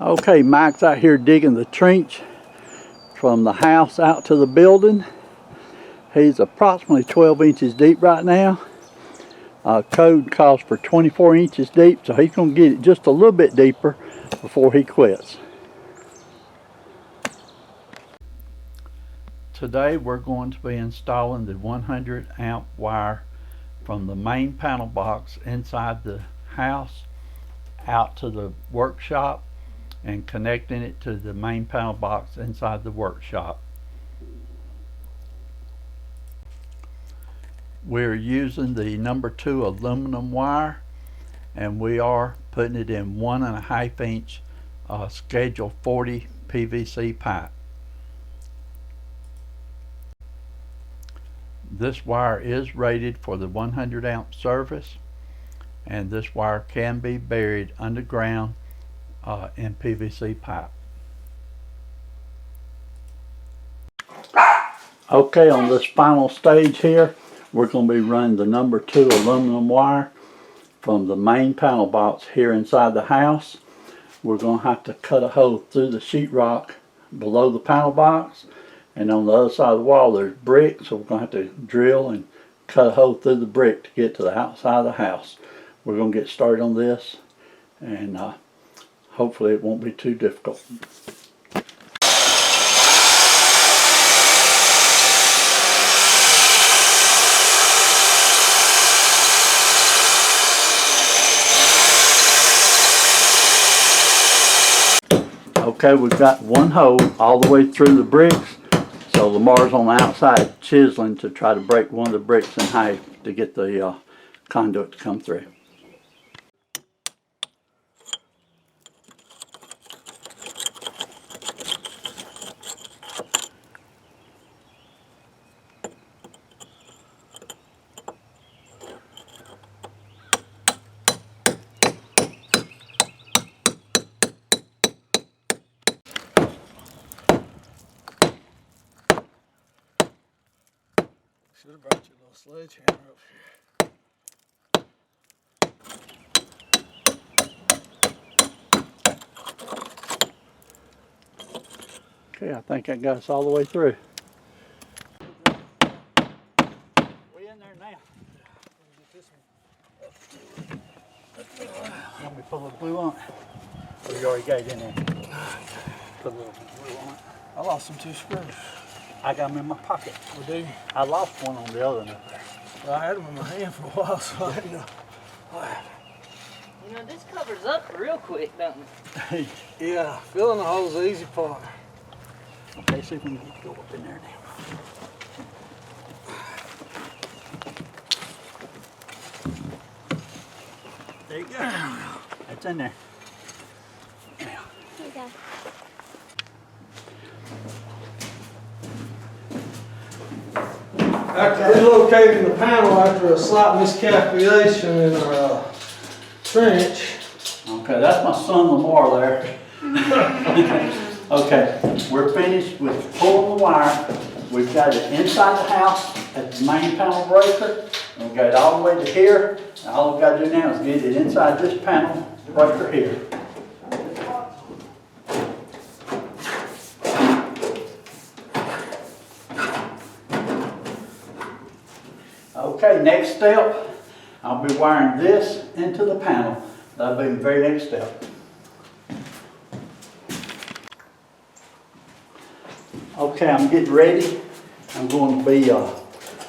Okay, Mike's out here digging the trench from the house out to the building. He's approximately 12 inches deep right now. Code calls for 24 inches deep, so he's going to get it just a little bit deeper before he quits. Today we're going to be installing the 100 amp wire from the main panel box inside the house out to the workshop and connecting it to the main panel box inside the workshop. We're using the number 2 aluminum wire, and we are putting it in 1.5 inch schedule 40 PVC pipe. This wire is rated for the 100 amp service, and this wire can be buried underground in PVC pipe. Okay, on this final stage here, we're going to be running the number 2 aluminum wire from the main panel box here inside the house. We're going to have to cut a hole through the sheetrock below the panel box, and on the other side of the wall there's brick, so we're going to have to drill and cut a hole through the brick to get to the outside of the house. We're going to get started on this, and hopefully it won't be too difficult. Okay, we've got one hole all the way through the bricks, so Lamar's on the outside chiseling to try to break one of the bricks in half to get the conduit to come through. Should have brought your little sledgehammer up here. Okay, I think that got us all the way through. We in there now. Want me to put a little glue on it? Or you already got it in there? Put a little glue on it. I lost some 2 screws. I got them in my pocket. We do. I lost one on the other one up there. Well, I had them in my hand for a while, so I didn't know. You know, this covers up real quick, don't it? Yeah, filling the hole's the easy part. Okay, see if we can go up in there now. There you go. That's in there. Now. Okay. After relocating the panel after a slight miscalculation in our trench. Okay, that's my son Lamar there. Okay, we're finished with pulling the wire. We've got it inside the house at the main panel breaker. And we've got it all the way to here. And all we've got to do now is get it inside this panel breaker here. Okay, next step, I'll be wiring this into the panel. That'll be the very next step. Okay, I'm getting ready. I'm going to be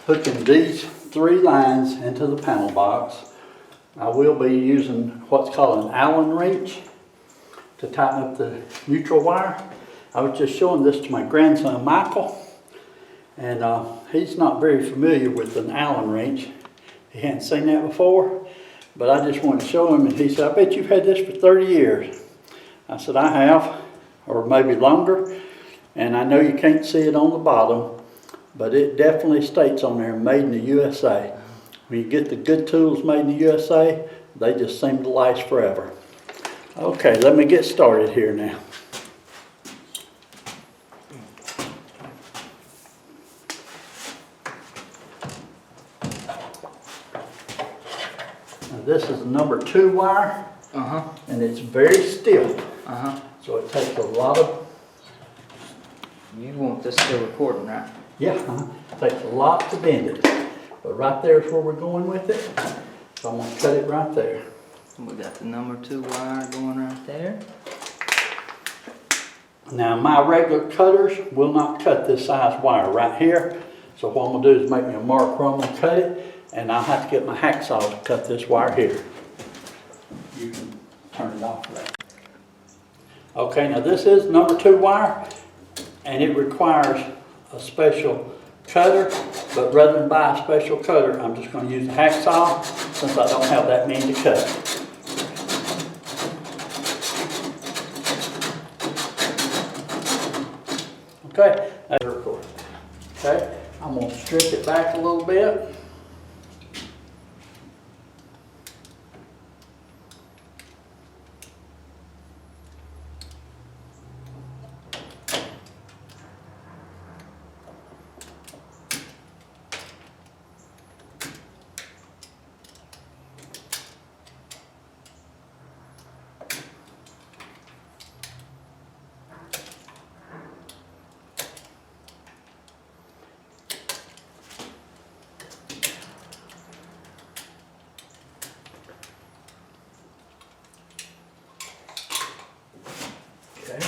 hooking these 3 lines into the panel box. I will be using what's called an Allen wrench to tighten up the neutral wire. I was just showing this to my grandson Michael, and he's not very familiar with an Allen wrench. He hadn't seen that before, but I just wanted to show him, and he said, "I bet you've had this for 30 years. I said, "I have, or maybe longer, and I know you can't see it on the bottom, but it definitely states on there, made in the USA. When you get the good tools made in the USA, they just seem to last forever." Okay, let me get started here now. Now this is the number 2 wire, and it's very stiff. So takes a lot of, You want this still recording, right? yeah, takes a lot to bend it. But right there is where we're going with it. So I'm gonna cut it right there. We got the number 2 wire going right there. Now my regular cutters will not cut this size wire right here. So what I'm gonna do is make me a mark where I'm gonna cut it, and I'll have to get my hacksaw to cut this wire here. You can turn it off there. Okay, now this is number 2 wire, and it requires a special cutter, but rather than buy a special cutter, I'm just gonna use a hacksaw since I don't have that many to cut. Okay, that's recorded. Okay, I'm gonna strip it back a little bit. Okay.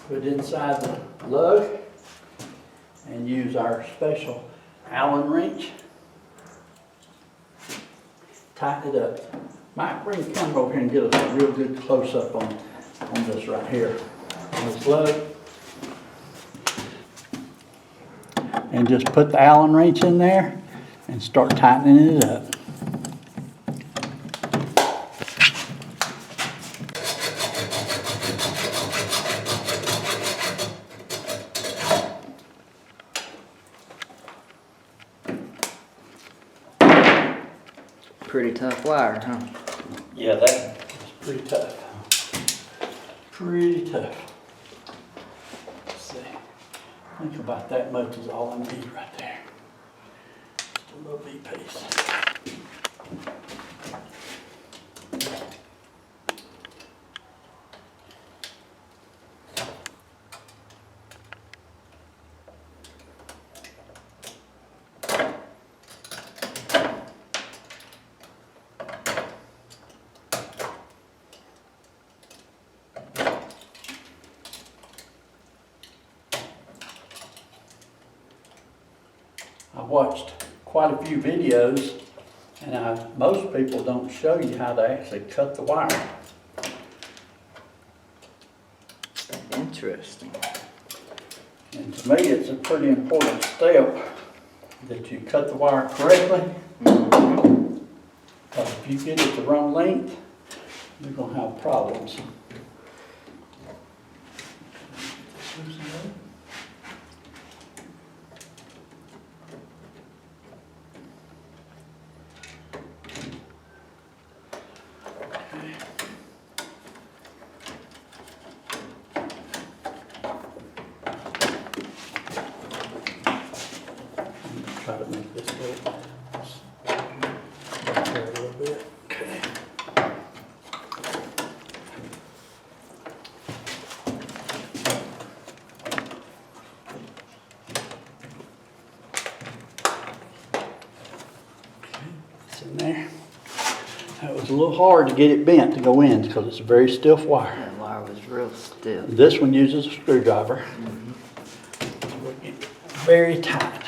Put it inside the lug and use our special Allen wrench. Tighten it up. Mike, bring the camera over here and get us a real good close up on this right here, on this lug. And just put the Allen wrench in there and start tightening it up. Pretty tough wire, huh? Yeah, that's pretty tough. Pretty tough. Let's see. Think about that much is all I need right there. Just a little bitty piece. I watched quite a few videos, and most people don't show you how to actually cut the wire. Interesting. And to me, it's a pretty important step that you cut the wire correctly. Because if you get it the wrong length, you're going to have problems. Try to make this go back there a little bit. Okay. It's in there. That was a little hard to get it bent to go in because it's a very stiff wire. That wire was real stiff. This one uses a screwdriver. So we'll get it very tight.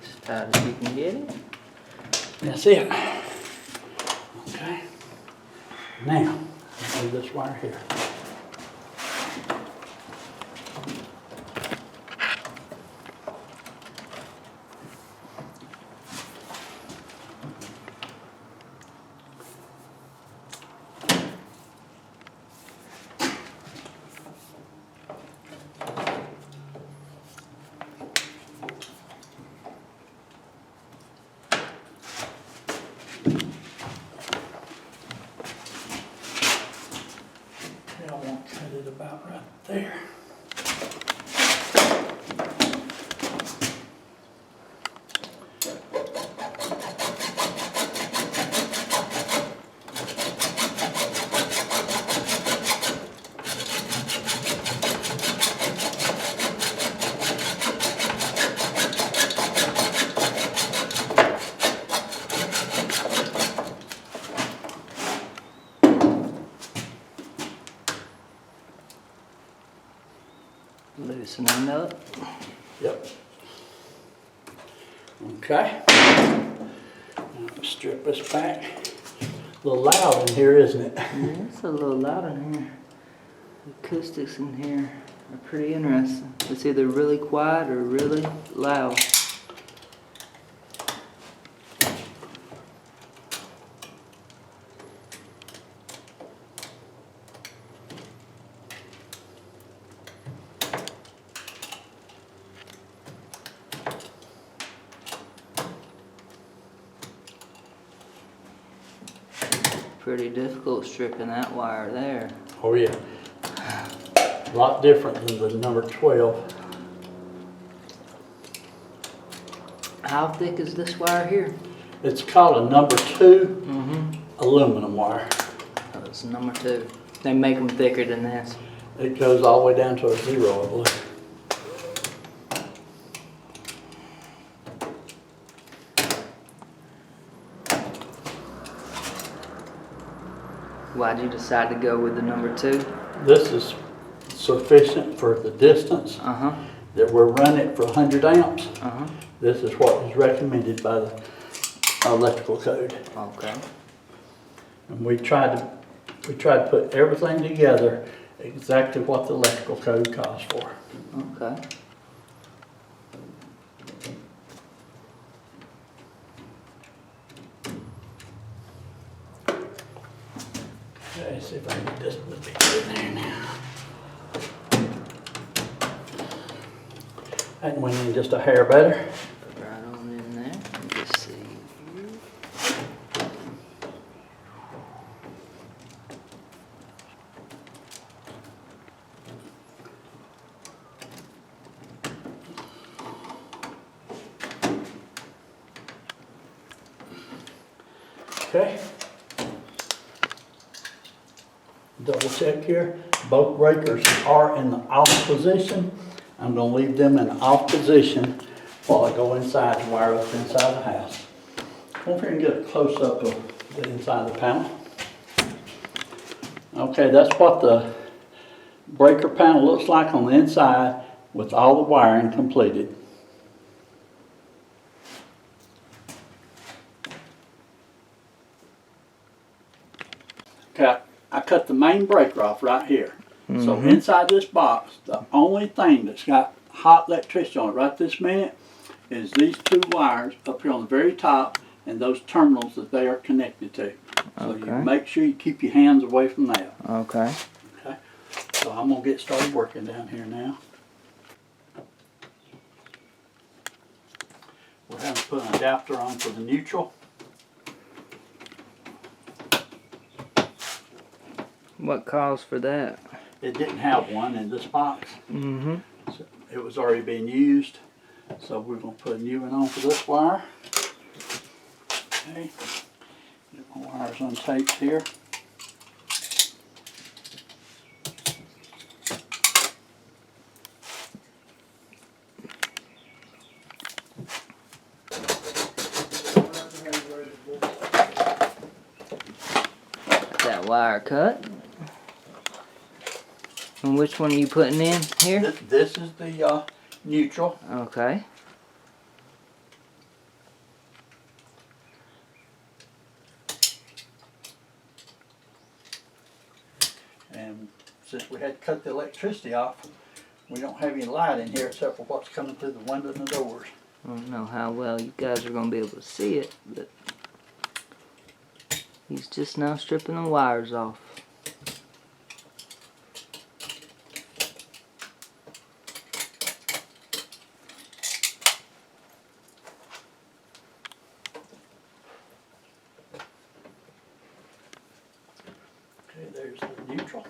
As tight as you can get it. That's it. Okay. Now, let's do this wire here. This one end up. Yep. Okay. Strip this back. A little loud in here, isn't it? Yeah, it's a little loud in here. The acoustics in here are pretty interesting. It's either really quiet or really loud. Pretty difficult stripping that wire there. Oh yeah. A lot different than the number 12. How thick is this wire here? It's called a number 2 aluminum wire. Oh, it's number 2. They make them thicker than this. It goes all the way down to a 0, I believe. Why'd you decide to go with the number 2? This is sufficient for the distance that we're running for 100 amps. This is what is recommended by the electrical code. Okay. And we tried to put everything together exactly what the electrical code calls for. Okay. Okay, see if I can get this bit in there now. That went in just a hair better. Right on in there. Let me just see. Okay. Double check here. Both breakers are in the off position. I'm going to leave them in off position while I go inside and wire up inside the house. Come over here and get a close up of the inside of the panel. Okay, that's what the breaker panel looks like on the inside with all the wiring completed. Okay, I cut the main breaker off right here. So inside this box, the only thing that's got hot electricity on it right this minute is these 2 wires up here on the very top and those terminals that they are connected to. So you make sure you keep your hands away from that. Okay. Okay. So I'm going to get started working down here now. We're having to put an adapter on for the neutral. What calls for that? It didn't have one in this box. So It was already being used. So we're going to put a new one on for this wire. Okay. Get my wires untaped here. that wire cut. And which one are you putting in here? This is the neutral. Okay. And since we had cut the electricity off, we don't have any light in here except for what's coming through the windows and the doors. I don't know how well you guys are going to be able to see it, but he's just now stripping the wires off. Okay, there's the neutral.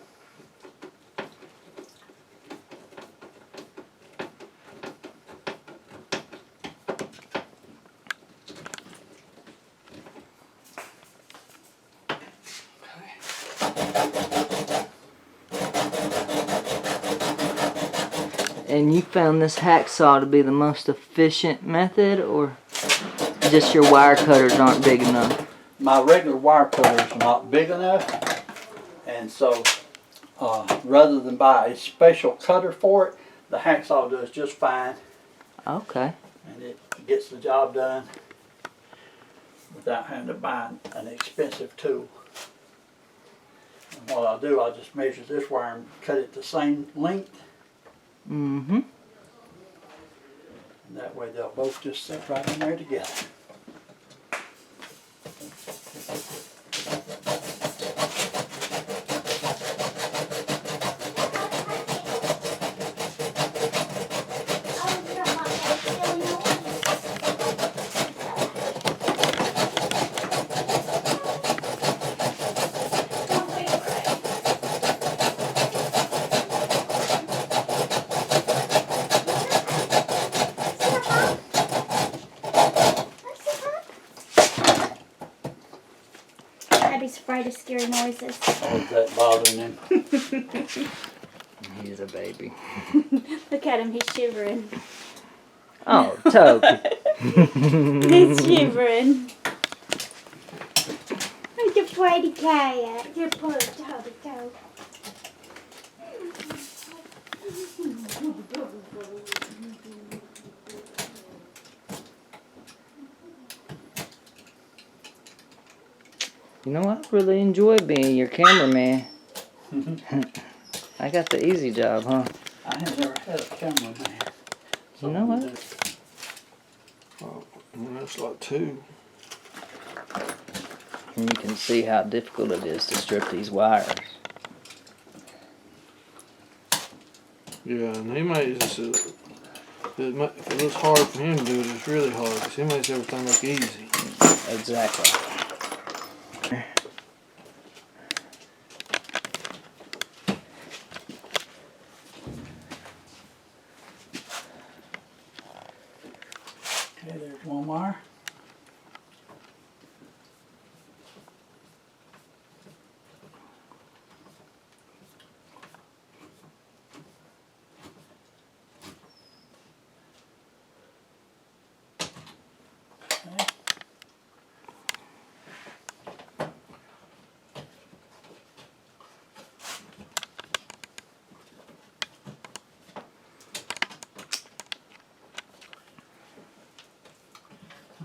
And you found this hacksaw to be the most efficient method, or just your wire cutters aren't big enough? My regular wire cutters are not big enough, and so rather than buy a special cutter for it, the hacksaw does just fine, Okay. and it gets the job done without having to buy an expensive tool. And what I'll do, I'll just measure this wire and cut it the same length, Mm-hmm. and that way they'll both just sit right in there together. Abby's afraid of scary noises. Is that bothering him? He's a baby. Look at him, he's shivering. Oh, Toby. He's shivering. Like a pretty cat. You're poor Toby, Toby. You know, I really enjoy being your cameraman. I got the easy job, huh? I have never had a cameraman. You know what? Oh, that's like 2. And you can see how difficult it is to strip these wires. Yeah, and he makes this. If it looks hard for him to do it, it's really hard because he makes everything look easy. Exactly. Okay, there's one wire. Okay.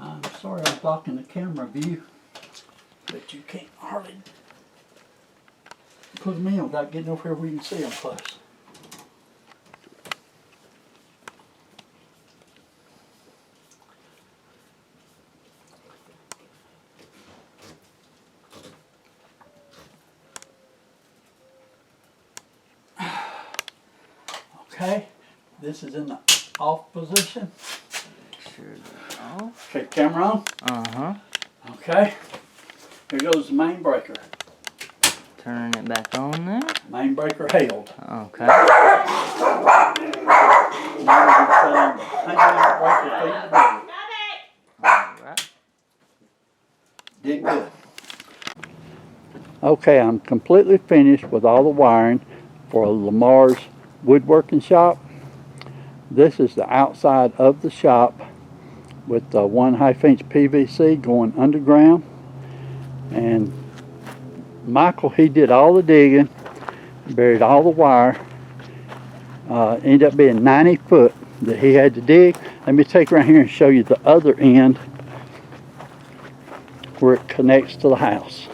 I'm sorry I'm blocking the camera view, but you can't hardly put them in without getting over here where you can see them close. Okay, this is in the off position. Sure it's off. Okay, camera on. Uh-huh. Okay, here goes the main breaker. Turning it back on there. Main breaker held. Okay. Now we're setting the 100 breaker feet to Alright. did good. Okay, I'm completely finished with all the wiring for Lamar's woodworking shop. This is the outside of the shop with the 1/2 inch PVC going underground. And Michael, he did all the digging, buried all the wire. Ended up being 90 foot that he had to dig. Let me take right here and show you the other end where it connects to the house.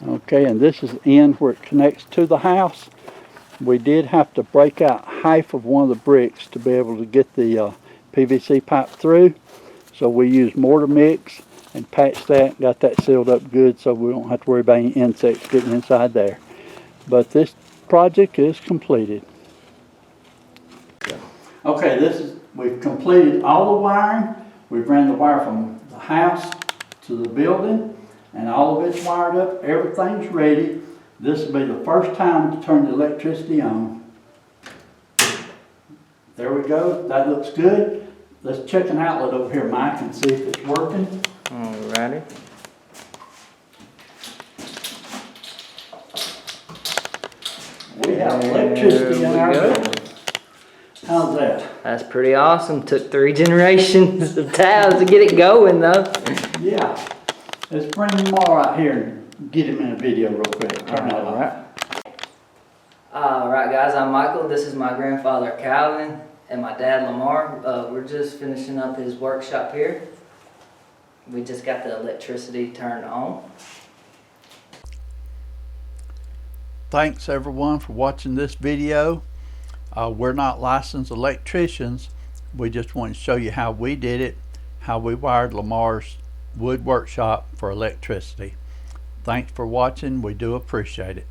Okay, and this is the end where it connects to the house. We did have to break out half of one of the bricks to be able to get the PVC pipe through. So we used mortar mix and patched that, got that sealed up good so we don't have to worry about any insects getting inside there. But this project is completed. Okay, we've completed all the wiring. We've ran the wire from the house to the building, and all of it's wired up. Everything's ready. This will be the first time to turn the electricity on. There we go. That looks good. Let's check an outlet over here, Mike, and see if it's working. Alrighty. We have electricity in our building. How's that? That's pretty awesome. Took 3 generations of towels to get it going though. Yeah. Let's bring Lamar out here and get him in a video real quick. Turn that on. Alright guys, I'm Michael. This is my grandfather Calvin and my dad Lamar. We're just finishing up his workshop here. We just got the electricity turned on. Thanks everyone for watching this video. We're not licensed electricians. We just want to show you how we did it, how we wired Lamar's wood workshop for electricity. Thanks for watching. We do appreciate it.